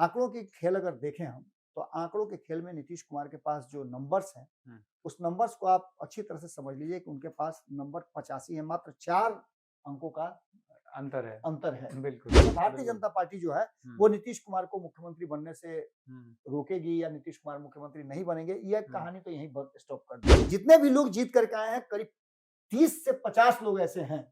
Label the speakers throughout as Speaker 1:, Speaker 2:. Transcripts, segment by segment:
Speaker 1: आंकड़ों की खेल अगर देखें हम, तो आंकड़ों के खेल में नीतीश कुमार के पास जो नंबर्स हैं,
Speaker 2: हुँ,
Speaker 1: उस नंबर्स को आप अच्छी तरह से समझ लीजिए कि उनके पास नंबर 85 है, मात्र 4 अंकों का
Speaker 2: अंतर है।
Speaker 1: अंतर है।
Speaker 2: बिल्कुल,
Speaker 1: तो भारतीय
Speaker 2: बिल्कुल।
Speaker 1: जनता पार्टी जो है,
Speaker 2: हुँ,
Speaker 1: वो नीतीश कुमार को मुख्यमंत्री बनने से
Speaker 2: हुँ,
Speaker 1: रोकेगी या नीतीश कुमार मुख्यमंत्री नहीं बनेंगे, यह
Speaker 2: हुँ,
Speaker 1: कहानी तो यहीं पर स्टॉप कर दी। जितने भी लोग जीत करके आए हैं, करीब 30 से 50 लोग ऐसे हैं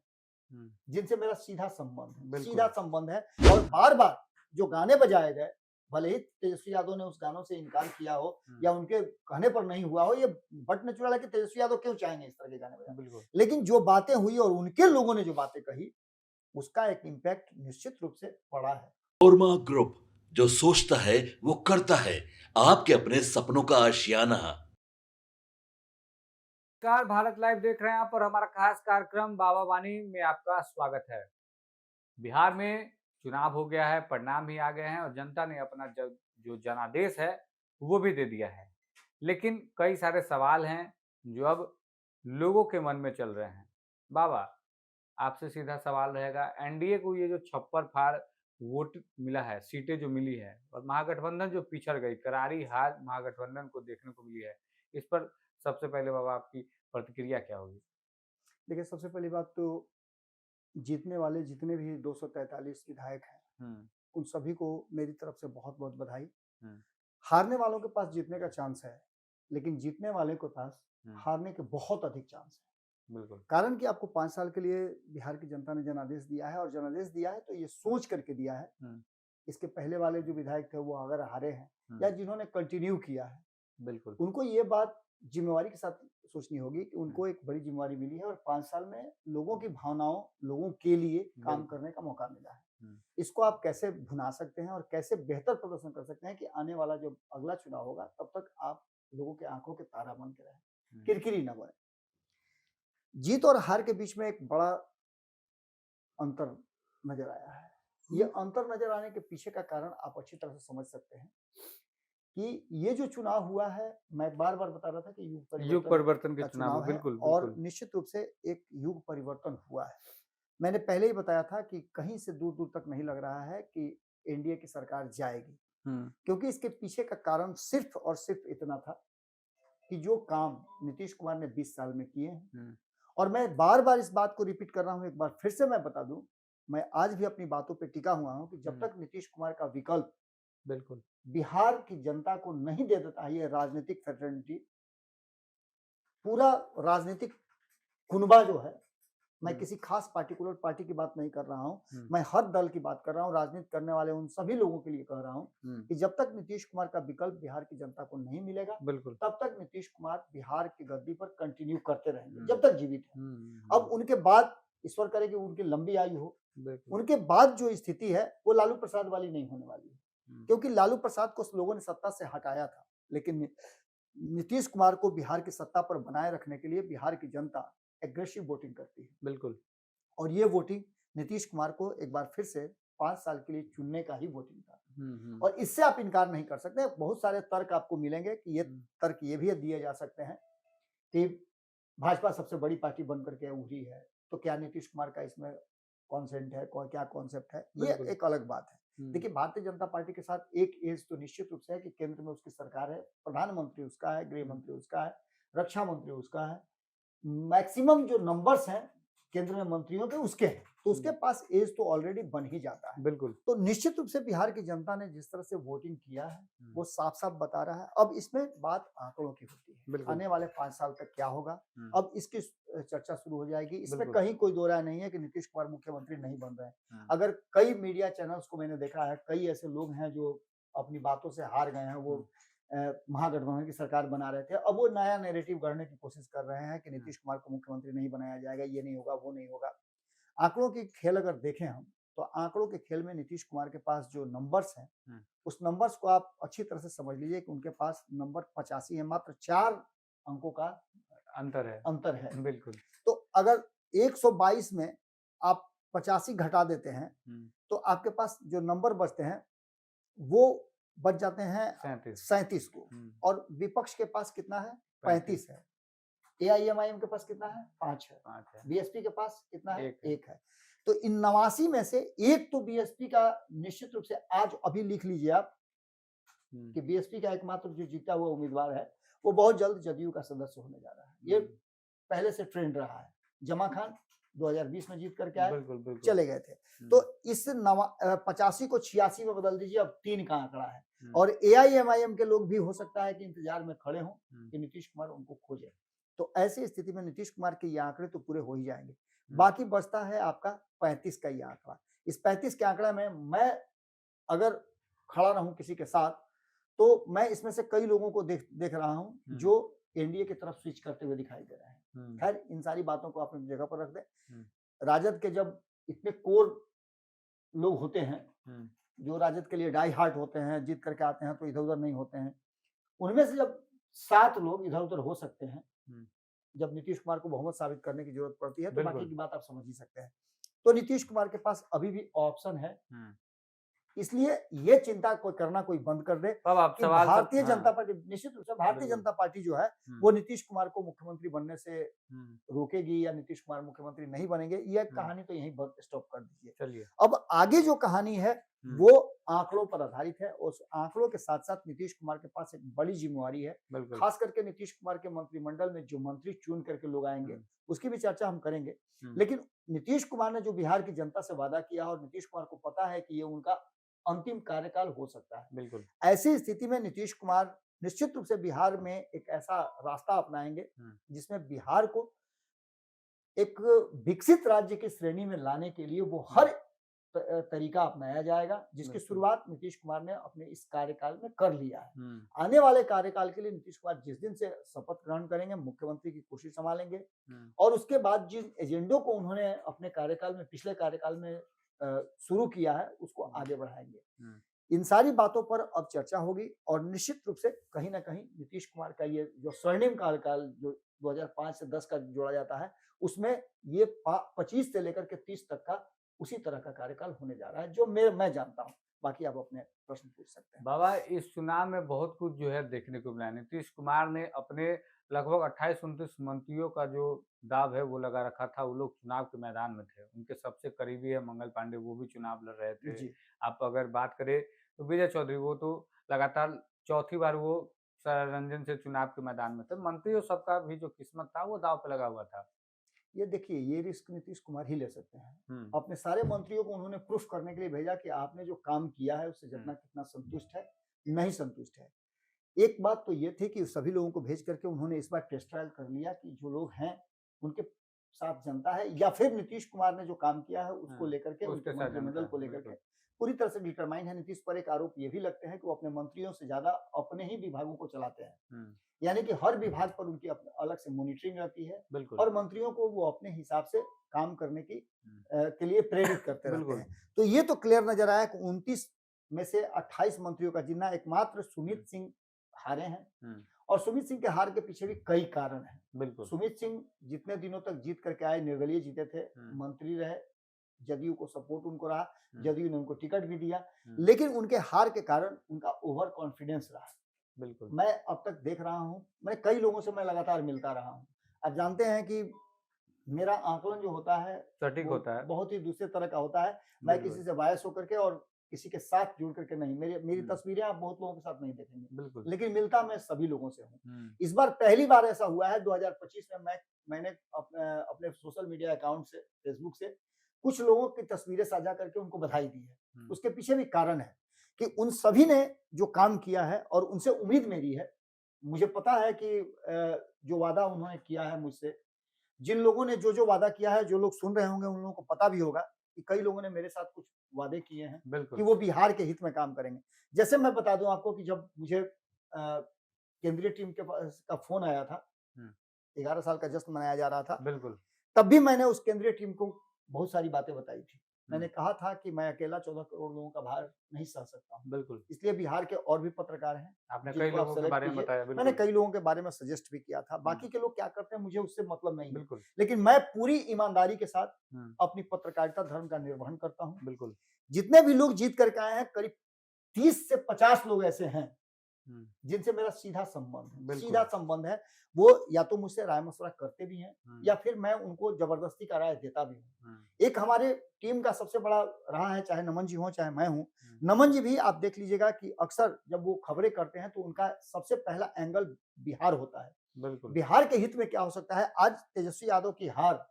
Speaker 2: हुँ,
Speaker 1: जिनसे मेरा सीधा
Speaker 2: बिल्कुल।
Speaker 1: संबंध है और बार-बार जो गाने बजाए गए, भले ही तेजस्वी यादव ने उस गानों से इनकार किया हो
Speaker 2: हुँ,
Speaker 1: या उनके कहने पर नहीं हुआ हो, ये बट नेचुरल है कि तेजस्वी यादव क्यों चाहेंगे इस तरह के गाने बजाना।
Speaker 2: बिल्कुल।
Speaker 1: लेकिन जो बातें हुई और उनके लोगों ने जो बातें कही, उसका एक इम्पैक्ट निश्चित रूप से पड़ा है।
Speaker 3: ओरमा ग्रुप, जो सोचता है वो करता है। आपके अपने सपनों का आशियाना।
Speaker 2: नमस्कार, भारत लाइव देख रहे हैं आप और हमारा खास कार्यक्रम बाबा वाणी में आपका स्वागत है। बिहार में चुनाव हो गया है, परिणाम भी आ गए हैं और जनता ने अपना जो जनादेश है, वो भी दे दिया है। लेकिन कई सारे सवाल हैं, जो अब लोगों के मन में चल रहे हैं। बाबा, आपसे सीधा सवाल रहेगा, एनडीए को ये जो छप्पर-फाड़ वोट मिला है, सीटें जो मिली है और महागठबंधन जो पिछड़ गई, करारी हार महागठबंधन को देखने को मिली है, इस पर सबसे पहले बाबा आपकी प्रतिक्रिया क्या होगी?
Speaker 1: देखिए, सबसे पहली बात तो जीतने वाले जितने भी 243 विधायक हैं,
Speaker 2: हुँ,
Speaker 1: उन सभी को मेरी तरफ से बहुत-बहुत बधाई।
Speaker 2: हुँ,
Speaker 1: हारने वालों के पास जीतने का चांस है, लेकिन जीतने वाले के पास
Speaker 2: हुँ,
Speaker 1: हारने के बहुत अधिक चांस है।
Speaker 2: बिल्कुल।
Speaker 1: कारण कि आपको 5 साल के लिए बिहार की जनता ने जनादेश दिया है और जनादेश दिया है तो ये सोच करके दिया है,
Speaker 2: हुँ,
Speaker 1: इसके पहले वाले जो विधायक थे वो अगर हारे हैं
Speaker 2: हुँ,
Speaker 1: या जिन्होंने कंटिन्यू किया है,
Speaker 2: बिल्कुल।
Speaker 1: उनको ये बात ज़िम्मेवारी के साथ सोचनी होगी कि
Speaker 2: हुँ,
Speaker 1: उनको एक बड़ी ज़िम्मेवारी मिली है और 5 साल में लोगों की भावनाओं, लोगों के लिए काम
Speaker 2: बिल्कुल।
Speaker 1: करने का मौका मिला है।
Speaker 2: हुँ,
Speaker 1: इसको आप कैसे भुना सकते हैं और कैसे बेहतर प्रदर्शन कर सकते हैं कि आने वाला जो अगला चुनाव होगा, तब तक आप लोगों की आँखों के तारा बन के रहें,
Speaker 2: हुँ,
Speaker 1: किरकिरी ना बने। जीत और हार के बीच में एक बड़ा अंतर नज़र आया है। ये अंतर नज़र आने के पीछे का कारण आप अच्छी तरह से समझ सकते हैं कि ये जो चुनाव हुआ है, मैं बार-बार बता रहा था कि युग
Speaker 2: युग
Speaker 1: परिवर्तन
Speaker 2: परिवर्तन के
Speaker 1: का
Speaker 2: चुनाव
Speaker 1: चुनाव
Speaker 2: में
Speaker 1: है
Speaker 2: बिल्कुल,
Speaker 1: और
Speaker 2: बिल्कुल।
Speaker 1: निश्चित रूप से एक युग परिवर्तन हुआ है। मैंने पहले ही बताया था कि कहीं से दूर-दूर तक नहीं लग रहा है कि एनडीए की सरकार जाएगी,
Speaker 2: हुँ,
Speaker 1: क्योंकि इसके पीछे का कारण सिर्फ़ और सिर्फ़ इतना था कि जो काम नीतीश कुमार ने 20 साल में किए हैं
Speaker 2: हुँ,
Speaker 1: और मैं बार-बार इस बात को रिपीट कर रहा हूँ, एक बार फिर से मैं बता दूँ, मैं आज भी अपनी बातों पे टिका हुआ हूँ कि जब
Speaker 2: हुँ,
Speaker 1: तक नीतीश कुमार का विकल्प
Speaker 2: बिल्कुल।
Speaker 1: बिहार की जनता को नहीं दे देता है ये राजनीतिक फ्रेटर्निटी, पूरा राजनीतिक कुनबा जो है, मैं
Speaker 2: हुँ,
Speaker 1: किसी खास पार्टिकुलर पार्टी की बात नहीं कर रहा हूँ,
Speaker 2: हुँ,
Speaker 1: मैं हर दल की बात कर रहा हूँ, राजनीति करने वाले उन सभी लोगों के लिए कह रहा हूँ
Speaker 2: हुँ,
Speaker 1: कि जब तक नीतीश कुमार का विकल्प बिहार की जनता को नहीं मिलेगा,
Speaker 2: बिल्कुल।
Speaker 1: तब तक नीतीश कुमार बिहार की गद्दी पर कंटिन्यू करते रहेंगे,
Speaker 2: हुँ,
Speaker 1: जब तक जीवित हैं।
Speaker 2: हुँ, हुँ,
Speaker 1: अब
Speaker 2: हुँ,
Speaker 1: उनके बाद ईश्वर करे कि उनकी लंबी आयु हो,
Speaker 2: बिल्कुल।
Speaker 1: उनके बाद जो स्थिति है, वो लालू प्रसाद वाली नहीं होने वाली है।
Speaker 2: हुँ,
Speaker 1: क्योंकि लालू प्रसाद को लोगों ने सत्ता से हटाया था, लेकिन नीतीश कुमार को बिहार की सत्ता पर बनाए रखने के लिए बिहार की जनता एग्रेसिव वोटिंग करती है
Speaker 2: बिल्कुल।
Speaker 1: और ये वोटिंग नीतीश कुमार को एक बार फिर से 5 साल के लिए चुनने का ही वोटिंग था
Speaker 2: हुँ, हुँ,
Speaker 1: और इससे आप इनकार नहीं कर सकते। बहुत सारे तर्क आपको मिलेंगे कि ये
Speaker 2: हुँ,
Speaker 1: तर्क ये भी दिए जा सकते हैं कि भाजपा सबसे बड़ी पार्टी बन करके उभरी है, तो क्या नीतीश कुमार का इसमें कॉन्सेंट है, क्या कॉन्सेप्ट है, ये
Speaker 2: बिल्कुल।
Speaker 1: एक अलग बात है।
Speaker 2: हुँ,
Speaker 1: देखिए, भारतीय जनता पार्टी के साथ एक एज तो निश्चित रूप से है कि केंद्र में उसकी सरकार है, प्रधानमंत्री उसका है, गृह
Speaker 2: हुँ,
Speaker 1: मंत्री उसका है, रक्षा मंत्री उसका है, मैक्सिमम जो नंबर्स हैं केंद्र में मंत्रियों के उसके हैं, तो उसके
Speaker 2: हुँ,
Speaker 1: पास एज तो ऑलरेडी बन ही जाता है।
Speaker 2: बिल्कुल।
Speaker 1: तो निश्चित रूप से बिहार की जनता ने जिस तरह से वोटिंग किया है,
Speaker 2: हुँ,
Speaker 1: वो साफ-साफ बता रहा है। अब इसमें बात आंकड़ों की होती है।
Speaker 2: बिल्कुल।
Speaker 1: आने वाले 5 साल तक क्या होगा?
Speaker 2: हुँ,
Speaker 1: अब इसकी चर्चा शुरू हो जाएगी। इसमें
Speaker 2: बिल्कुल।
Speaker 1: कहीं कोई दो राय नहीं है कि नीतीश कुमार मुख्यमंत्री नहीं बन रहे हैं।
Speaker 2: हुँ,
Speaker 1: अगर कई मीडिया चैनल्स को मैंने देखा है, कई ऐसे लोग हैं जो अपनी बातों से हार गए हैं, वो
Speaker 2: हुँ,
Speaker 1: महागठबंधन की सरकार बना रहे थे। अब वो नया नैरेटिव गढ़ने की कोशिश कर रहे हैं कि
Speaker 2: हुँ,
Speaker 1: नीतीश कुमार को मुख्यमंत्री नहीं बनाया जाएगा, ये नहीं होगा, वो नहीं होगा। आंकड़ों की खेल अगर देखें हम, तो आंकड़ों के खेल में नीतीश कुमार के पास जो नंबर्स हैं,
Speaker 2: हुँ,
Speaker 1: उस नंबर्स को आप अच्छी तरह से समझ लीजिए कि उनके पास नंबर 85 है, मात्र 4 अंकों का
Speaker 2: अंतर है।
Speaker 1: अंतर है।
Speaker 2: बिल्कुल।
Speaker 1: तो अगर 122 में आप 85 घटा देते हैं,
Speaker 2: हुँ,
Speaker 1: तो आपके पास जो नंबर बचते हैं, वो बच जाते हैं
Speaker 2: 37।
Speaker 1: 37 को
Speaker 2: हुँ,
Speaker 1: और विपक्ष के पास कितना है?
Speaker 2: 35,
Speaker 1: 35 है। एआईएमआईएम के पास कितना है? 5 है।
Speaker 2: 5 है।
Speaker 1: बीएसपी के पास कितना है?
Speaker 2: 1 है।
Speaker 1: 1 है। तो इन 89 में से 1 तो बीएसपी का निश्चित रूप से आज अभी लिख लीजिए आप कि बीएसपी का एकमात्र जो जीता हुआ उम्मीदवार है वो बहुत जल्द जदयू का सदस्य होने जा रहा है। ये पहले से ट्रेंड रहा है। जमा खान 2020 में जीत करके आए,
Speaker 2: बिल्कुल बिल्कुल
Speaker 1: चले गए थे। तो इस 85 को 86 में बदल दीजिए, अब 3 का आंकड़ा है। और एआईएमआईएम के लोग भी हो सकता है कि इंतजार में खड़े हों कि नीतीश कुमार उनको खोजे। तो ऐसी स्थिति में नीतीश कुमार के ये आंकड़े तो पूरे हो ही जाएंगे। बाकी बचता है आपका 35 का ये आंकड़ा। इस 35 के आंकड़ा में मैं अगर खड़ा रहूं किसी के साथ, तो मैं इसमें से कई लोगों को देख रहा हूं जो एनडीए की तरफ स्विच करते हुए दिखाई दे रहे हैं। खैर, इन सारी बातों को अपनी जगह पर रख दें। राजद के जब इतने कोर लोग होते हैं जो राजद के लिए डाई हार्ट होते हैं, जीत करके आते हैं तो इधर उधर नहीं होते हैं, उनमें से जब 7 लोग इधर उधर हो सकते हैं, जब नीतीश कुमार को बहुमत साबित करने की जरूरत पड़ती है, तो बाकी की बात आप समझ ही सकते हैं। तो नीतीश कुमार के पास अभी भी ऑप्शन है, इसलिए ये चिंता करना कोई बंद कर दे कि भारतीय जनता पार्टी, निश्चित रूप से भारतीय जनता पार्टी जो है वो नीतीश कुमार को मुख्यमंत्री बनने से रोकेगी या नीतीश कुमार मुख्यमंत्री नहीं बनेंगे, यह कहानी तो यहीं स्टॉप कर दीजिए।
Speaker 2: चलिए,
Speaker 1: अब आगे जो कहानी है वो आंकड़ों पर आधारित है। उस आंकड़ों के साथ साथ नीतीश कुमार के पास एक बड़ी जिम्मेवारी है, खास करके नीतीश कुमार के मंत्रिमंडल में जो मंत्री चुन करके लोग आएंगे उसकी भी चर्चा हम करेंगे। लेकिन नीतीश कुमार ने जो बिहार की जनता से वादा किया और नीतीश कुमार को पता है कि ये उनका अंतिम कार्यकाल हो सकता है,
Speaker 2: बिल्कुल
Speaker 1: ऐसी स्थिति में नीतीश कुमार निश्चित रूप से बिहार में एक ऐसा रास्ता अपनाएंगे जिसमें बिहार को एक विकसित राज्य की श्रेणी में लाने के लिए वो हर तरीका अपनाया जाएगा, जिसकी शुरुआत नीतीश कुमार ने अपने इस कार्यकाल में कर लिया है। आने वाले कार्यकाल के लिए नीतीश कुमार जिस दिन से शपथ ग्रहण करेंगे, मुख्यमंत्री की कुर्सी संभालेंगे और उसके बाद जिन एजेंडों को उन्होंने अपने कार्यकाल में, पिछले कार्यकाल में शुरू किया है, उसको आगे बढ़ाएंगे। इन सारी बातों पर अब चर्चा होगी और निश्चित रूप से कहीं ना कहीं नीतीश कुमार का ये जो स्वर्णिम कार्यकाल जो 2005 से 10 का जोड़ा जाता है, उसमें ये 25 से लेकर के 30 तक का उसी तरह का कार्यकाल होने जा रहा है, जो मैं जानता हूं। बाकी आप अपने प्रश्न पूछ सकते हैं।
Speaker 2: बाबा, इस चुनाव में बहुत कुछ जो है देखने को मिला। नीतीश कुमार ने अपने लगभग 28-29 मंत्रियों का जो दाव है वो लगा रखा था। वो लोग चुनाव के मैदान में थे। उनके सबसे करीबी है मंगल पांडे, वो भी चुनाव लड़ रहे थे। आप अगर बात करें तो विजय चौधरी, वो तो लगातार चौथी बार वो सारारंजन से चुनाव के मैदान में थे। मंत्रियों सबका भी जो किस्मत था वो दाव पे लगा हुआ था।
Speaker 1: ये देखिए, ये रिस्क नीतीश कुमार ही ले सकते हैं। अपने सारे मंत्रियों को उन्होंने प्रूफ करने के लिए भेजा कि आपने जो काम किया है उससे जितना कितना संतुष्ट है, नहीं संतुष्ट है। एक बात तो ये थी कि सभी लोगों को भेज करके उन्होंने इस बार टेस्ट ट्रायल कर लिया कि जो लोग हैं उनके साथ जनता है या फिर नीतीश कुमार ने जो काम किया है उसको लेकर के, उनके मंत्रिमंडल को लेकर के पूरी तरह से डिटरमाइन है। नीतीश पर एक आरोप ये भी लगते हैं कि वो अपने मंत्रियों से ज्यादा अपने ही विभागों को चलाते हैं, यानी कि हर विभाग पर उनकी अलग से मॉनिटरिंग रहती है और मंत्रियों को वो अपने हिसाब से काम करने की के लिए प्रेरित करते रहते हैं। तो ये तो क्लियर नजर आया कि 29 में से 28 मंत्रियों का जितना एकमात्र सुमित सिंह हारे हैं और सुमित सिंह के हार के पीछे भी कई कारण हैं। सुमित सिंह जितने दिनों तक जीत करके आए, निर्दलीय जीते थे, मंत्री रहे, जदयू को सपोर्ट उनको रहा, जदयू ने उनको टिकट भी दिया, लेकिन उनके हार के कारण उनका ओवर कॉन्फिडेंस रहा। मैं अब तक देख रहा हूं, मैं कई लोगों से मैं लगातार मिलता रहा हूं। आप जानते हैं कि मेरा आंकलन जो होता है
Speaker 2: सटीक होता है,
Speaker 1: बहुत ही दूसरे तरह का होता है। मैं किसी से बायस होकर के और किसी के साथ जुड़ करके नहीं, मेरी तस्वीरें आप बहुत लोगों के साथ नहीं देखेंगे, लेकिन मिलता मैं सभी लोगों से हूँ। इस बार पहली बार ऐसा हुआ है 2025 में मैंने अपने सोशल मीडिया अकाउंट से, फेसबुक से कुछ लोगों की तस्वीरें साझा करके उनको बधाई दी है। उसके पीछे भी कारण है कि उन सभी ने जो काम किया है और उनसे उम्मीद मेरी है, मुझे पता है कि जो वादा उन्होंने किया है मुझसे, जिन लोगों ने जो वादा किया है, जो लोग सुन रहे होंगे उन लोगों को पता भी होगा कि कई लोगों ने मेरे साथ कुछ वादे किए हैं कि वो बिहार के हित में काम करेंगे। जैसे मैं बता दूं आपको कि जब मुझे केंद्रीय टीम का फोन आया था, 11 साल का जश्न मनाया जा रहा था, तब भी मैंने उस केंद्रीय टीम को बहुत सारी बातें बताई थी। मैंने कहा था कि मैं अकेला 14 करोड़ लोगों का भार नहीं सह सकता हूँ, इसलिए बिहार के और भी पत्रकार हैं,
Speaker 2: आपने कई लोगों के बारे में बताया।
Speaker 1: मैंने कई लोगों के बारे में सजेस्ट भी किया था। बाकी के लोग क्या करते हैं मुझे उससे मतलब नहीं है, लेकिन मैं पूरी ईमानदारी के साथ अपनी पत्रकारिता धर्म का निर्वहन करता हूँ। जितने भी लोग जीत करके आए हैं, करीब 30 से 50 लोग ऐसे हैं जिनसे मेरा सीधा संबंध है,
Speaker 2: बिल्कुल।
Speaker 1: सीधा संबंध है, वो या तो मुझसे राय मशवरा करते भी हैं या फिर मैं उनको जबरदस्ती का राय देता भी हूँ। एक हमारे टीम का सबसे बड़ा रहा है, चाहे नमन जी हो चाहे मैं हूँ। नमन जी भी आप देख लीजिएगा कि अक्सर जब वो खबरें करते हैं तो उनका सबसे पहला एंगल बिहार होता है।
Speaker 2: बिल्कुल।
Speaker 1: बिहार के हित में क्या हो सकता है? आज तेजस्वी यादव की हार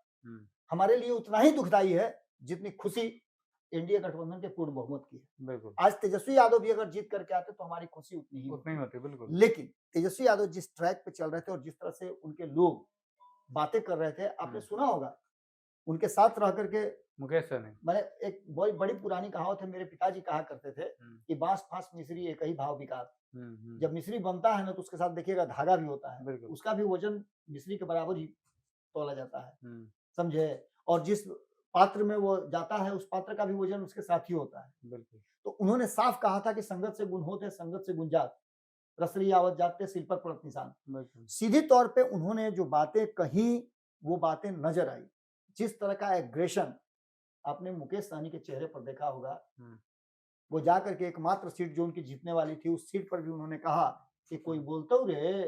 Speaker 1: हमारे लिए उतना ही दुखदाई है जितनी खुशी एनडीए गठबंधन के पूर्ण बहुमत की है।
Speaker 2: बिल्कुल।
Speaker 1: आज तेजस्वी यादव भी अगर जीत करके आते तो हमारी खुशी उतनी ही
Speaker 2: उतनी ही होती, बिल्कुल।
Speaker 1: लेकिन तेजस्वी यादव जिस ट्रैक पे चल रहे थे और जिस तरह से उनके लोग बातें कर रहे थे, आपने सुना होगा उनके साथ रह करके
Speaker 2: मुकेश सहनी।
Speaker 1: मैंने एक बड़ी बड़ी पुरानी कहावत है, मेरे पिताजी कहा करते थे कि बांस फांस मिश्री एक ही भाव विकास। जब मिश्री बनता है ना तो उसके साथ देखिएगा धागा भी होता है, उसका भी वजन मिश्री के बराबर ही तोला जाता है, समझे? और जिस पात्र में वो जाता है उस पात्र का भी वजन उसके साथ ही होता है।
Speaker 2: बिल्कुल।
Speaker 1: तो उन्होंने साफ कहा था कि संगत से गुण होते, संगत से गुण जात, रसरी आवत जाते, सिर पर पड़त निशान। सीधी तौर पे उन्होंने जो बातें कही वो बातें नजर आई। जिस तरह का एग्रेशन आपने मुकेश सहनी के चेहरे पर देखा होगा, वो जाकर के एकमात्र सीट जो उनकी जीतने वाली थी उस सीट पर भी उन्होंने कहा कि कोई बोलतो रे।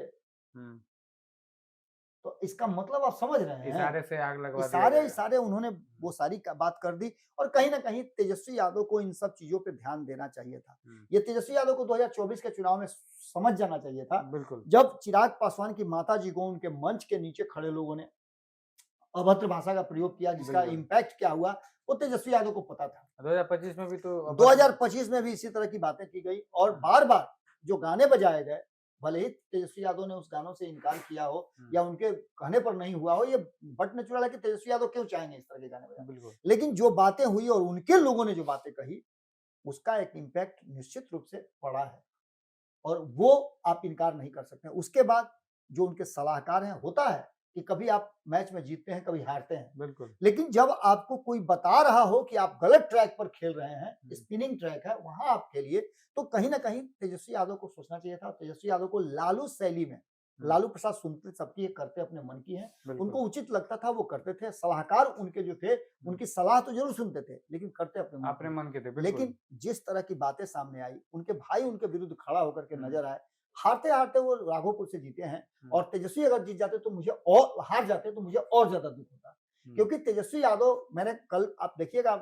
Speaker 1: तो इसका मतलब आप समझ रहे हैं,
Speaker 2: इशारे से आग लगवा दिया।
Speaker 1: इशारे उन्होंने वो सारी बात कर दी। और कहीं ना कहीं तेजस्वी यादव को इन सब चीजों पे ध्यान देना चाहिए था। ये तेजस्वी यादव को 2024 के चुनाव में समझ जाना चाहिए था।
Speaker 2: बिल्कुल।
Speaker 1: जब चिराग पासवान की माता जी को उनके मंच के नीचे खड़े लोगों ने अभद्र भाषा का प्रयोग किया, जिसका इम्पैक्ट क्या हुआ वो तेजस्वी यादव को पता था।
Speaker 2: 2025 में भी तो
Speaker 1: 2025 में भी इसी तरह की बातें की गई और बार बार जो गाने बजाए गए, भले ही तेजस्वी यादव ने उस गानों से इनकार किया हो या उनके कहने पर नहीं हुआ हो, ये बट नेचुरल है कि तेजस्वी यादव क्यों चाहेंगे इस तरह के गाने बजाने। लेकिन जो बातें हुई और उनके लोगों ने जो बातें कही उसका एक इम्पैक्ट निश्चित रूप से पड़ा है और वो आप इनकार नहीं कर सकते। उसके बाद जो उनके सलाहकार हैं, होता है कि कभी आप मैच में जीतते हैं, कभी हारते हैं,
Speaker 2: बिल्कुल।
Speaker 1: लेकिन जब आपको कोई बता रहा हो कि आप गलत ट्रैक पर खेल रहे हैं, स्पिनिंग ट्रैक है, वहां आप खेलिए, तो कहीं ना कहीं तेजस्वी यादव को सोचना चाहिए था। तेजस्वी यादव को लालू शैली में, लालू प्रसाद सुनते सबकी करते अपने मन की है, उनको उचित लगता था वो करते थे। सलाहकार उनके जो थे उनकी सलाह तो जरूर सुनते थे लेकिन करते अपने
Speaker 2: मन के थे।
Speaker 1: लेकिन जिस तरह की बातें सामने आई, उनके भाई उनके विरुद्ध खड़ा होकर के नजर आए। हारते हारते वो राघोपुर से जीते हैं और तेजस्वी अगर जीत जाते तो मुझे और हार जाते तो मुझे और ज्यादा दुख होता, क्योंकि तेजस्वी यादव, मैंने कल आप देखिएगा,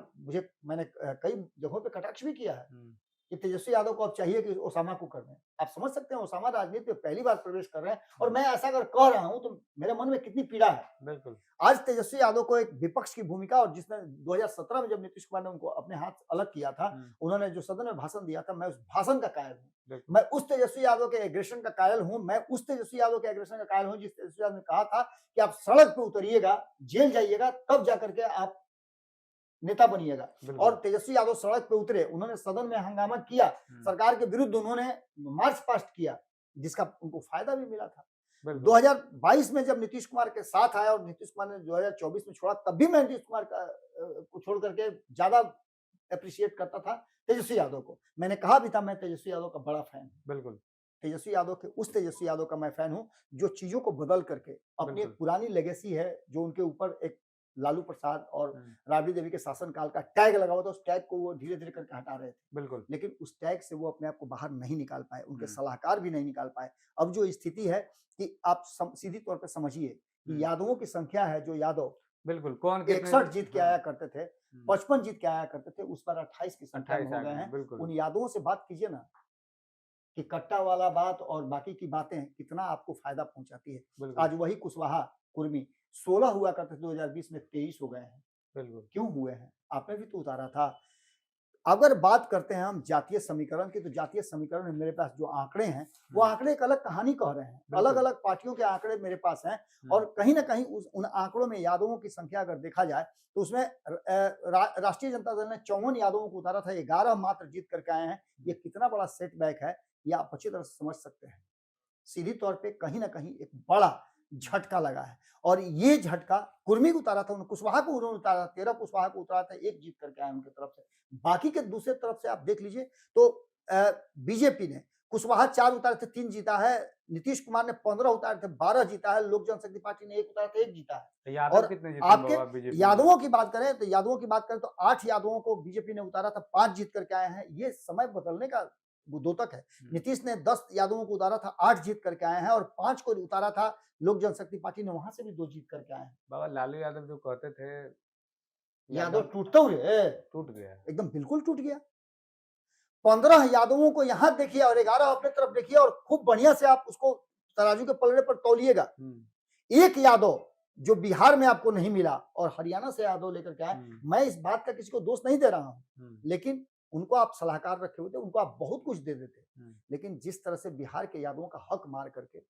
Speaker 1: मैंने कई जगहों पे कटाक्ष भी किया है कि तेजस्वी यादव को अब चाहिए कि ओसामा को कर दें। आप समझ सकते हैं ओसामा राजनीति में पहली बार प्रवेश कर रहे हैं और मैं ऐसा अगर कह रहा हूं तो मेरे मन में कितनी पीड़ा है।
Speaker 2: बिल्कुल।
Speaker 1: आज तेजस्वी यादव को एक विपक्ष की भूमिका, और जिसने 2017 में जब नीतीश कुमार ने उनको अपने हाथ अलग किया था, उन्होंने जो सदन में भाषण दिया था, मैं उस भाषण का कायल हूँ, मैं उस तेजस्वी यादव के एग्रेशन का कायल हूँ, मैं उस तेजस्वी यादव के एग्रेशन का कायल हूँ जिस तेजस्वी यादव ने कहा था कि आप सड़क पे उतरिएगा, जेल जाइएगा, तब जाकर के आप नेता बनिएगा। और तेजस्वी यादव सड़क पे उतरे, उन्होंने सदन में हंगामा किया, सरकार के विरुद्ध उन्होंने मार्च पास्ट किया, जिसका उनको फायदा भी मिला था। 2022 में जब नीतीश कुमार के साथ आया और नीतीश कुमार ने 2024 में छोड़ा, तब भी मैं नीतीश कुमार को छोड़ करके ज्यादा अप्रिशिएट करता था तेजस्वी यादव को। मैंने कहा भी था मैं तेजस्वी यादव का बड़ा फैन हूं। बिल्कुल, तेजस्वी यादव के उस तेजस्वी यादव का मैं फैन हूं जो चीजों को बदल करके अपनी एक पुरानी लेगेसी है, जो उनके ऊपर एक लालू प्रसाद और राबड़ी देवी के शासनकाल का टैग लगा हुआ था, उस टैग को वो धीरे धीरे करके हटा रहे थे। बिल्कुल, लेकिन उस टैग से वो अपने आप को बाहर नहीं निकाल पाए, उनके सलाहकार भी नहीं निकाल पाए। अब जो स्थिति है कि आप सीधी तौर पर समझिए कि यादवों की संख्या है, जो यादव बिल्कुल कौन 61 जीत के आया करते थे, 55 जीत के आया करते थे, उस पर 28 की संख्या हो गए हैं। उन यादवों से बात कीजिए ना कि कट्टा वाला बात और बाकी की बातें कितना आपको फायदा पहुंचाती है। आज वही कुशवाहा कुर्मी 16 हुआ करते थे, 2020 में 23 हो गए हैं। बिल्कुल, क्यों हुए हैं? आपने भी तो उतारा था। अगर बात करते हैं हम जातीय समीकरण की, तो जातीय समीकरण में मेरे पास जो आंकड़े हैं वो आंकड़े एक अलग कहानी कह रहे हैं। अलग अलग पार्टियों के आंकड़े मेरे पास हैं और कहीं ना कहीं उन आंकड़ों में यादवों की संख्या अगर देखा जाए तो उसमें राष्ट्रीय जनता दल ने 54 यादवों को उतारा था, 11 मात्र जीत करके आए हैं। ये कितना बड़ा सेटबैक है ये आप अच्छी तरह से समझ सकते हैं। सीधी तौर पे कहीं ना कहीं एक बड़ा झटका लगा है और ये झटका कुर्मी को उतारा था, कुशवाहा को उन्होंने उतारा, 13 कुशवाहा को उतारा था, 1 जीत करके आए उनकी तरफ से। बाकी के दूसरे तरफ से आप देख लीजिए तो बीजेपी ने कुशवाहा 4 उतारे थे, 3 जीता है। नीतीश कुमार ने 15 उतारे थे, 12 जीता है। लोक जनशक्ति पार्टी ने 1 उतारा था, 1 जीता है। और आपके यादवों की बात करें तो 8 यादवों को बीजेपी ने उतारा था, 5 जीत करके आए हैं। ये समय बदलने का वो द्योतक है।
Speaker 2: हम्म।
Speaker 1: नीतीश ने 10 यादवों को उतारा था, 8 जीत करके आए हैं, और 5 को उतारा था लोक जनशक्ति पार्टी ने, वहां से भी 2 जीत करके आए हैं।
Speaker 2: बाबा लालू यादव जो कहते थे
Speaker 1: यादव
Speaker 2: यादव
Speaker 1: टूटता हुए
Speaker 2: टूट गया है।
Speaker 1: एकदम बिल्कुल टूट गया। 15 यादवों को यहाँ देखिए और 11 अपने तरफ देखिए, और खूब बढ़िया से आप उसको तराजू के पलड़े पर तौलिएगा। एक यादव जो बिहार में आपको नहीं मिला और हरियाणा से यादव लेकर के आए, मैं इस बात का किसी को दोष नहीं दे रहा हूं, लेकिन उनको आप सलाहकार रखे हुए थे, उनको आप बहुत कुछ दे देते, लेकिन जिस तरह से बिहार के यादवों का हक मार करके,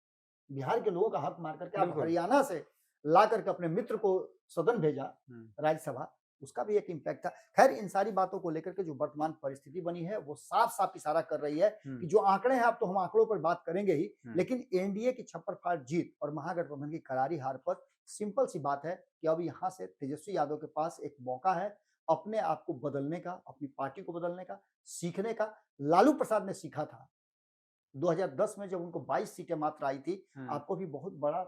Speaker 1: बिहार के लोगों का हक मार करके आप
Speaker 2: बिल्कुल।
Speaker 1: हरियाणा से ला करके अपने मित्र को सदन भेजा, राज्यसभा, उसका भी एक इम्पैक्ट था। खैर, इन सारी बातों को लेकर के जो वर्तमान परिस्थिति बनी है वो साफ साफ इशारा कर रही है कि जो आंकड़े हैं, अब तो हम आंकड़ों पर बात करेंगे ही, लेकिन एनडीए की छप्पर फाड़ जीत और महागठबंधन की करारी हार पर सिंपल सी बात है कि अब यहाँ से तेजस्वी यादव के पास एक मौका है अपने आप को बदलने का, अपनी पार्टी को बदलने का, सीखने का। लालू प्रसाद ने सीखा था 2010 में जब उनको 22 सीटें मात्र आई थी, आपको भी बहुत बड़ा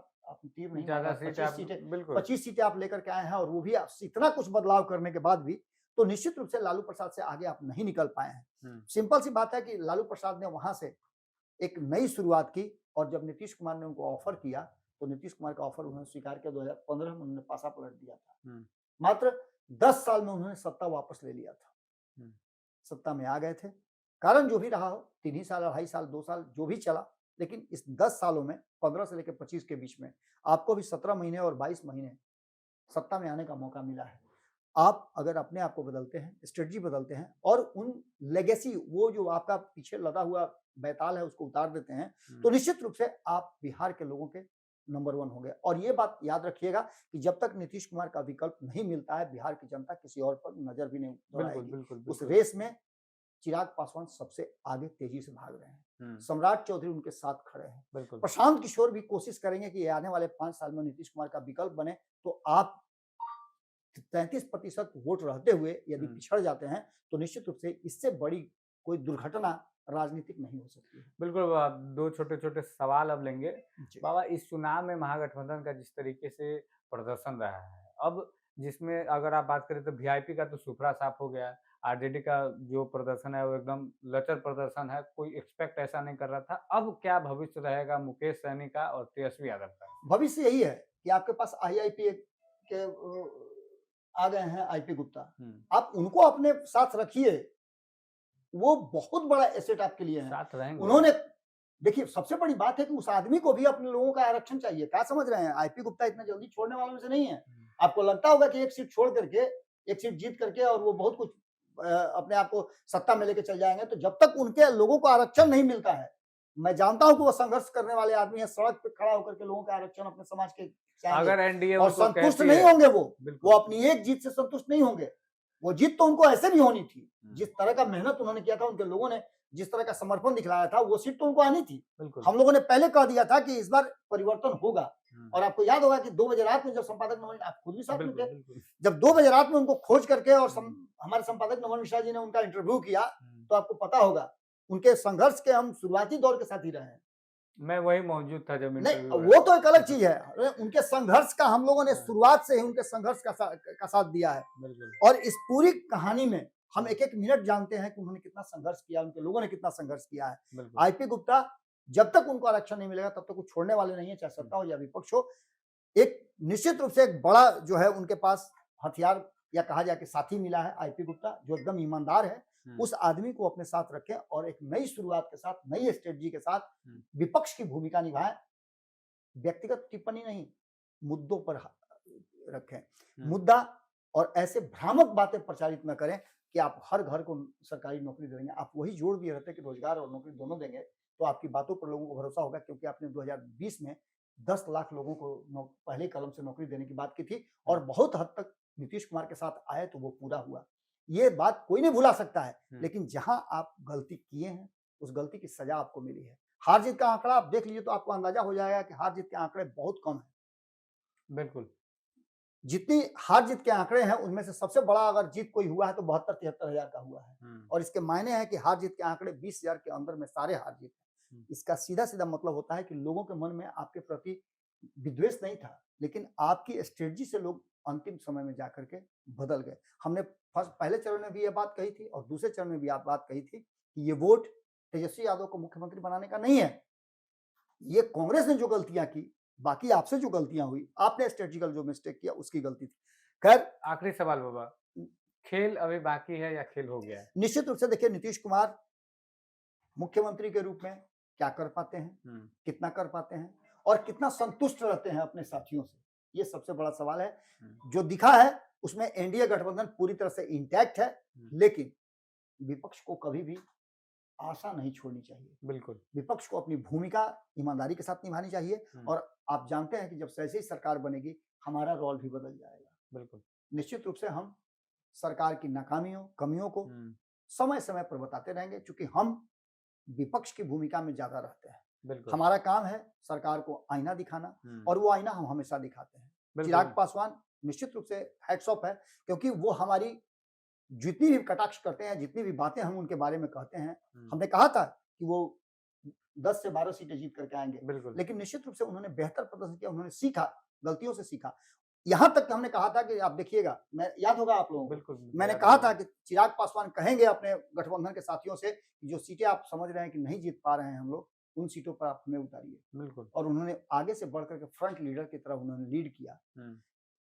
Speaker 1: तीर नहीं
Speaker 2: ज्यादा
Speaker 1: मारा, 25 सीटें,
Speaker 2: बिल्कुल
Speaker 1: 25 सीटें आप लेकर के आए हैं, और वो भी इतना कुछ बदलाव करने के बाद भी, तो निश्चित रूप से लालू प्रसाद से आगे आप नहीं निकल पाए हैं। सिंपल सी बात है कि लालू प्रसाद ने वहां से एक नई शुरुआत की, और जब नीतीश कुमार ने उनको ऑफर किया तो नीतीश कुमार का ऑफर उन्होंने स्वीकार किया। 2015 में उन्होंने पासा पलट दिया था। मात्र 10 साल में उन्होंने सत्ता वापस ले लिया था। सत्ता में आ गए थे, कारण जो भी रहा हो, 3 ही साल, 2.5 साल, 2 साल जो भी चला, लेकिन इस 10 सालों में 15 से लेकर 25 के बीच में आपको भी 17 महीने और 22 महीने सत्ता में आने का मौका मिला है। आप अगर अपने आप को बदलते हैं, स्ट्रेटजी बदलते हैं, और उन लेगेसी, वो जो आपका पीछे लदा हुआ बैताल है, उसको उतार देते हैं, तो निश्चित रूप से आप बिहार के लोगों के नंबर 1 होंगे। और ये बात याद रखिएगा कि जब तक नीतीश कुमार का विकल्प नहीं मिलता है, बिहार की जनता किसी और पर नजर भी नहीं दौड़ाएगी। उस रेस में चिराग पासवान सबसे आगे तेजी से भाग रहे हैं, सम्राट चौधरी उनके साथ खड़े हैं, प्रशांत किशोर भी कोशिश करेंगे कि आने वाले 5 साल में नीतीश कुमार का विकल्प बने। तो आप 33% वोट रहते हुए यदि पिछड़ जाते हैं, तो निश्चित रूप से इससे बड़ी कोई दुर्घटना राजनीतिक नहीं हो सकती है।
Speaker 2: बिल्कुल। 2 छोटे-छोटे सवाल अब लेंगे। बाबा, इस चुनाव में महागठबंधन का जिस तरीके से प्रदर्शन रहा है, अब जिसमें अगर आप बात करें तो वीआईपी का तो सुपड़ा साफ हो गया, आरजेडी का जो प्रदर्शन है वो एकदम लचर प्रदर्शन है, कोई एक्सपेक्ट ऐसा नहीं कर रहा था। अब क्या भविष्य रहेगा मुकेश सहनी का और तेजस्वी यादव का?
Speaker 1: भविष्य यही है कि आपके पास आईआईपी के आ गए हैं, आईपी गुप्ता, आप उनको अपने साथ रखिए, वो बहुत बड़ा एसेट आपके लिए है।
Speaker 2: साथ रहेंगे।
Speaker 1: उन्होंने, देखिए, सबसे बड़ी बात है कि उस आदमी को भी अपने लोगों का आरक्षण चाहिए। क्या समझ रहे हैं? आईपी गुप्ता इतना जल्दी छोड़ने वालों में से नहीं है। आपको लगता होगा कि एक सीट छोड़ करके, एक सीट जीत करके और वो बहुत कुछ अपने आप को सत्ता में लेके चल जाएंगे, तो जब तक उनके लोगों को आरक्षण नहीं मिलता है, मैं जानता हूं कि वो संघर्ष करने वाले आदमी है, सड़क पे खड़ा होकर के लोगों का आरक्षण अपने समाज के
Speaker 2: अगर एनडीए
Speaker 1: और संतुष्ट नहीं होंगे, वो अपनी एक जीत से संतुष्ट नहीं होंगे। वो जीत तो उनको ऐसे भी होनी थी, जिस तरह का मेहनत उन्होंने किया था, उनके लोगों ने जिस तरह का समर्पण दिखलाया था, वो सीट तो उनको आनी थी। हम लोगों ने पहले कह दिया था कि इस बार परिवर्तन होगा, और आपको याद होगा कि 2 बजे रात में जब संपादक नवल, आप खुद भी साथ में थे, जब 2 बजे रात में उनको खोज करके और हमारे संपादक नवल मिश्रा जी ने उनका इंटरव्यू किया, तो आपको पता होगा उनके संघर्ष के हम शुरुआती दौर के साथ ही रहे हैं।
Speaker 2: मैं वही मौजूद था जब
Speaker 1: नहीं, वो तो एक अलग चीज है। उनके संघर्ष का हम लोगों ने शुरुआत से ही उनके संघर्ष का साथ दिया है, और इस पूरी कहानी में हम एक एक मिनट जानते हैं कि उन्होंने कितना संघर्ष किया, उनके लोगों ने कितना संघर्ष किया है। आईपी गुप्ता, जब तक उनको आरक्षण नहीं मिलेगा तब तक वो छोड़ने वाले नहीं है, चाहे सत्ता हो या विपक्ष हो। एक निश्चित रूप से एक बड़ा जो है उनके पास हथियार, या कहा जाए कि साथी मिला है, आईपी गुप्ता, जो एकदम ईमानदार है। उस आदमी को अपने साथ रखें और एक नई शुरुआत के साथ, नई स्ट्रेटजी के साथ विपक्ष की भूमिका निभाएं। व्यक्तिगत टिप्पणी नहीं, मुद्दों पर रखें मुद्दा, और ऐसे भ्रामक बातें प्रचारित न करें कि आप हर घर को सरकारी नौकरी देंगे। आप वही जोड़ दिए रहते कि रोजगार और नौकरी दोनों देंगे, तो आपकी बातों पर लोगों को भरोसा होगा, क्योंकि आपने 2020 में 10 लाख लोगों को पहले कलम से नौकरी देने की बात की थी, और बहुत हद तक नीतीश कुमार के साथ आए तो वो पूरा हुआ। ये बात कोई नहीं भुला सकता है, लेकिन जहां आप गलती किए हैं, उस गलती की सजा आपको मिली है। हार जीत का आंकड़ा आप देख लीजिए तो आपको अंदाजा हो जाएगा कि हार जीत के आंकड़े बहुत कम है।
Speaker 2: बिल्कुल,
Speaker 1: जितनी हार जीत के आंकड़े हैं, उनमें से सबसे बड़ा अगर जीत कोई हुआ है तो 72-73 हजार का हुआ है, और इसके मायने हैं कि हार जीत के आंकड़े 20,000 के अंदर में सारे हार जीत हैं। इसका सीधा सीधा मतलब होता है कि लोगों के मन में आपके प्रति विद्वेष नहीं था, लेकिन आपकी स्ट्रेटजी से लोग अंतिम समय में जाकर के बदल गए। हमने पहले चरण में भी ये बात कही थी और दूसरे चरण में भी आप बात कही थी कि ये वोट तेजस्वी यादव को मुख्यमंत्री बनाने का नहीं है। ये कांग्रेस ने जो गलतियां की, बाकी आपसे जो गलतियां हुई, आपने स्ट्रेटेजिकल जो मिस्टेक किया उसकी गलती थी। खैर,
Speaker 2: आखिरी सवाल बाबा, खेल अभी बाकी है या खेल हो गया है?
Speaker 1: निश्चित रूप से देखिए, नीतीश कुमार मुख्यमंत्री के रूप में क्या कर पाते हैं, कितना कर पाते हैं और कितना संतुष्ट रहते हैं अपने साथियों से, ये सबसे बड़ा सवाल है। जो दिखा है उसमें एनडीए गठबंधन पूरी तरह से इंटैक्ट है, लेकिन विपक्ष को कभी भी आशा नहीं छोड़नी चाहिए।
Speaker 2: बिल्कुल,
Speaker 1: विपक्ष को अपनी भूमिका ईमानदारी के साथ निभानी चाहिए और आप जानते हैं कि जब जैसे ही सरकार बनेगी हमारा रोल भी बदल जाएगा।
Speaker 2: बिल्कुल,
Speaker 1: निश्चित रूप से हम सरकार की नाकामियों, कमियों को समय समय पर बताते रहेंगे, क्योंकि हम विपक्ष की भूमिका में ज्यादा रहते हैं।
Speaker 2: बिल्कुल,
Speaker 1: हमारा काम है सरकार को आईना दिखाना और वो आईना हम हमेशा दिखाते हैं। चिराग पासवान निश्चित रूप से हैट्स ऑफ है, क्योंकि वो हमारी जितनी भी कटाक्ष करते हैं, जितनी भी बातें हम उनके बारे में कहते हैं, हमने कहा था कि वो 10 से 12 सीटें जीत करके आएंगे, लेकिन निश्चित रूप से उन्होंने बेहतर प्रदर्शन किया, उन्होंने सीखा, गलतियों से सीखा। यहां तक हमने कहा था कि आप देखिएगा, मैं याद होगा आप लोगों को, मैंने कहा था कि चिराग पासवान कहेंगे अपने गठबंधन के साथियों से कि जो सीटें आप समझ रहे हैं कि नहीं जीत पा रहे हैं हम लोग, उन सीटों पर आप हमें उतारिए।
Speaker 2: बिल्कुल, और
Speaker 1: उन्होंने आगे से बढ़कर के फ्रंट लीडर की तरह उन्होंने लीड किया।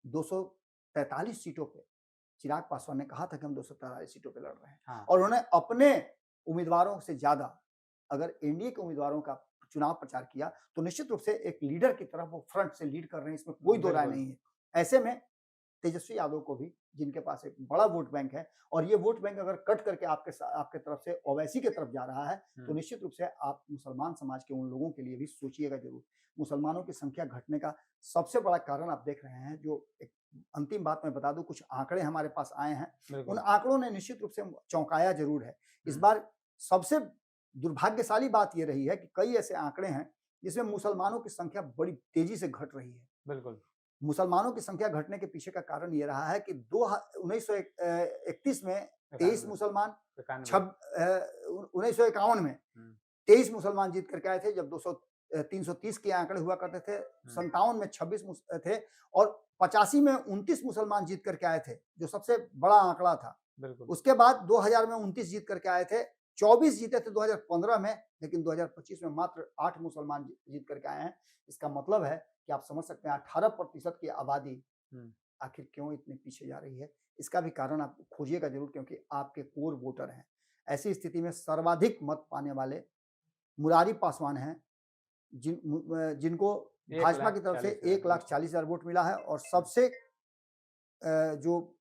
Speaker 1: 243 सीटों पे चिराग पासवान ने कहा था कि हम 243 सीटों पे लड़ रहे हैं, और उन्होंने अपने उम्मीदवारों से ज्यादा अगर एनडीए के उम्मीदवारों का चुनाव प्रचार किया तो निश्चित रूप से एक लीडर की तरह वो फ्रंट से लीड कर रहे हैं, इसमें कोई दो राय नहीं है। ऐसे में तेजस्वी यादव को भी, जिनके पास एक बड़ा वोट बैंक है, और ये वोट बैंक अगर कट करके आपके तरफ से ओवैसी की तरफ जा रहा है, तो निश्चित रूप से आप मुसलमान समाज के उन लोगों के लिए भी सोचिएगा जरूर। मुसलमानों की संख्या घटने का सबसे बड़ा कारण आप देख रहे हैं, जो एक अंतिम बात मैं बता दूं, कुछ आंकड़े हमारे पास आए हैं, उन आंकड़ों ने निश्चित रूप से चौंकाया जरूर है। इस बार सबसे दुर्भाग्यशाली बात यह रही है कि कई ऐसे आंकड़े हैं जिसमें मुसलमानों की संख्या बड़ी तेजी से घट रही है।
Speaker 2: बिल्कुल,
Speaker 1: मुसलमानों की संख्या घटने के पीछे का कारण ये रहा है कि 1931 में 23 मुसलमान, 1951 में 23 मुसलमान जीत करके आए थे, जब 330 के आंकड़े हुआ करते थे। 57 में 26 थे और 85 में 29 मुसलमान जीत करके आए थे, जो सबसे बड़ा आंकड़ा था। उसके बाद 2000 में 29 जीत करके आए थे, 24 जीते थे 2015 में, लेकिन 2025 में मात्र 8 मुसलमान जीत करके आए हैं। इसका मतलब है कि आप समझ सकते हैं 18% की आबादी आखिर क्यों इतने पीछे जा रही है। इसका भी कारण आप खोजिएगा जरूर, क्योंकि आपके कोर वोटर हैं। ऐसी स्थिति में सर्वाधिक मत पाने वाले मुरारी पासवान हैं, जिनको भाजपा की तरफ से 1,40,000 वोट मिला है, और सबसे जो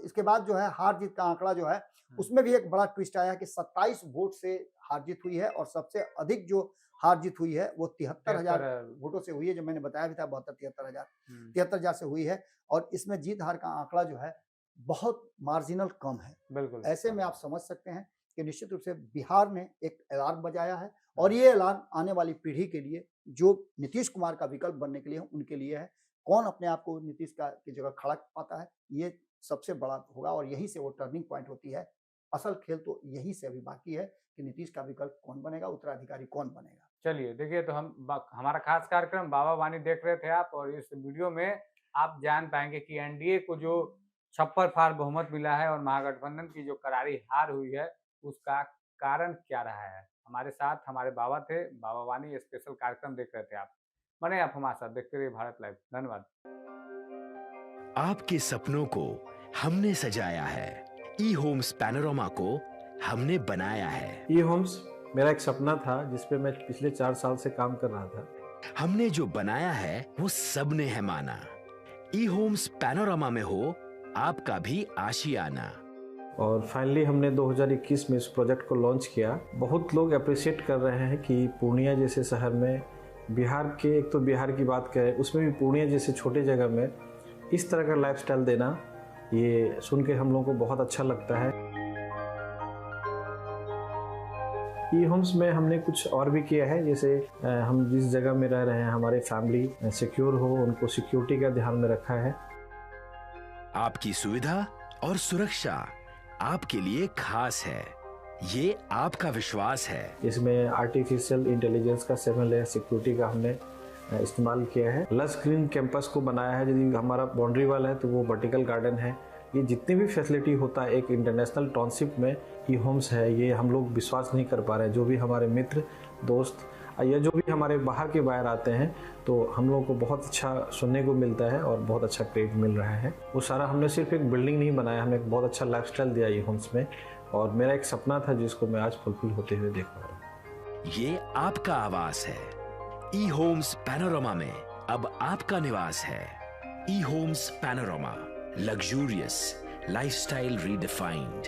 Speaker 1: इसके बाद जो है हार जीत का आंकड़ा जो है, उसमें भी एक बड़ा ट्विस्ट आया कि 27 वोट से हार जीत हुई है, और सबसे अधिक जो हार जीत हुई है वो 73,000 वोटों से हुई है, जो मैंने बताया भी था, 73,000 से हुई है, और इसमें जीत हार का आंकड़ा जो है बहुत मार्जिनल कम है।
Speaker 2: बिल्कुल,
Speaker 1: ऐसे में आप समझ सकते हैं कि निश्चित रूप से बिहार ने एक अलार्म बजाया है, और ये अलार्म आने वाली पीढ़ी के लिए, जो नीतीश कुमार का विकल्प बनने के लिए उनके लिए है। कौन अपने आप को नीतीश की जगह खड़ा पाता है, ये सबसे बड़ा होगा, और यहीं से वो टर्निंग पॉइंट होती है। असल खेल तो यहीं से अभी बाकी है कि नीतीश का विकल्प कौन बनेगा, उत्तराधिकारी कौन बनेगा।
Speaker 2: चलिए देखिए, तो हमारा खास कार्यक्रम बाबा वाणी देख रहे थे आप, और इस वीडियो में आप जान पाएंगे कि एनडीए को जो छप्पर फाड़ बहुमत मिला है और महागठबंधन की जो करारी हार हुई है, उसका कारण क्या रहा है। हमारे साथ हमारे बाबा थे, बाबा वाणी स्पेशल कार्यक्रम देख रहे थे आप। बने आप हमारे साथ, देखते रहिए भारत लाइव। धन्यवाद।
Speaker 4: आपके सपनों को हमने सजाया है, ई होम्स पैनोरमा को हमने बनाया है।
Speaker 5: ई होम्स मेरा एक सपना था, जिसपे मैं पिछले 4 साल से काम कर रहा था।
Speaker 4: हमने जो बनाया है वो सबने है माना। ई होम्स पैनोरमा में हो आपका भी आशियाना।
Speaker 5: और फाइनली हमने 2021 में इस प्रोजेक्ट को लॉन्च किया। बहुत लोग अप्रिशिएट कर रहे हैं कि पूर्णिया जैसे शहर में, बिहार के, एक तो बिहार की बात करें, उसमें भी पूर्णिया जैसे छोटे जगह में इस तरह का लाइफस्टाइल देना, ये सुन के हम लोगों को बहुत अच्छा लगता है। ई होम्स में हमने कुछ और भी किया है, जैसे हम जिस जगह में रह रहे हैं हमारे फैमिली सिक्योर हो, उनको सिक्योरिटी का ध्यान में रखा है।
Speaker 4: आपकी सुविधा और सुरक्षा आपके लिए खास है, ये आपका विश्वास है।
Speaker 5: इसमें आर्टिफिशियल इंटेलिजेंस का 7 लेयर सिक्योरिटी का हमने इस्तेमाल किया है। लस ग्रीन कैंपस को बनाया है, यदि हमारा बाउंड्री वाल है तो वो वर्टिकल गार्डन है। ये जितनी भी फैसिलिटी होता है एक इंटरनेशनल टाउनशिप में, ई होम्स है, ये हम लोग विश्वास नहीं कर पा रहे हैं। जो भी हमारे मित्र दोस्त या जो भी हमारे बाहर के बाहर आते हैं तो हम लोगों को बहुत अच्छा सुनने को मिलता है और बहुत अच्छा क्रेडिट मिल रहा है। वो सारा हमने सिर्फ एक बिल्डिंग नहीं बनाया, हमें एक बहुत अच्छा लाइफस्टाइल दिया ई होम्स में, और मेरा एक सपना था जिसको मैं आज फुलफिल होते हुए देख पा रहा हूँ।
Speaker 4: ये आपका आवास है। ई होम्स पैनोरामा में अब आपका निवास है। E homes panorama, luxurious lifestyle redefined.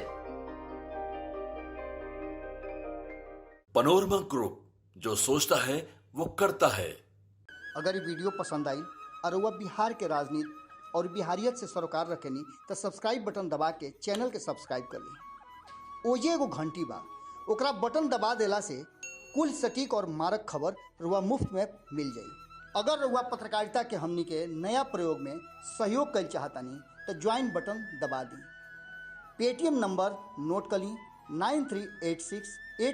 Speaker 3: Panorama group, जो सोचता है वो करता है।
Speaker 1: अगर ये वीडियो पसंद आई और वह बिहार के राजनीति और बिहारियत से सरोकार रखेनी तो सब्सक्राइब बटन दबा के चैनल के सब्सक्राइब कर ली। ओजे एगो घंटी बा, ओकरा बटन दबा देला से कुल सटीक और मारक खबर रुआ मुफ्त में मिल जाई। अगर रुआ पत्रकारिता के हमनी के नया प्रयोग में सहयोग कर चाहतानी तो ज्वाइन बटन दबा दी। पेटीएम नंबर नोट कर ली 9386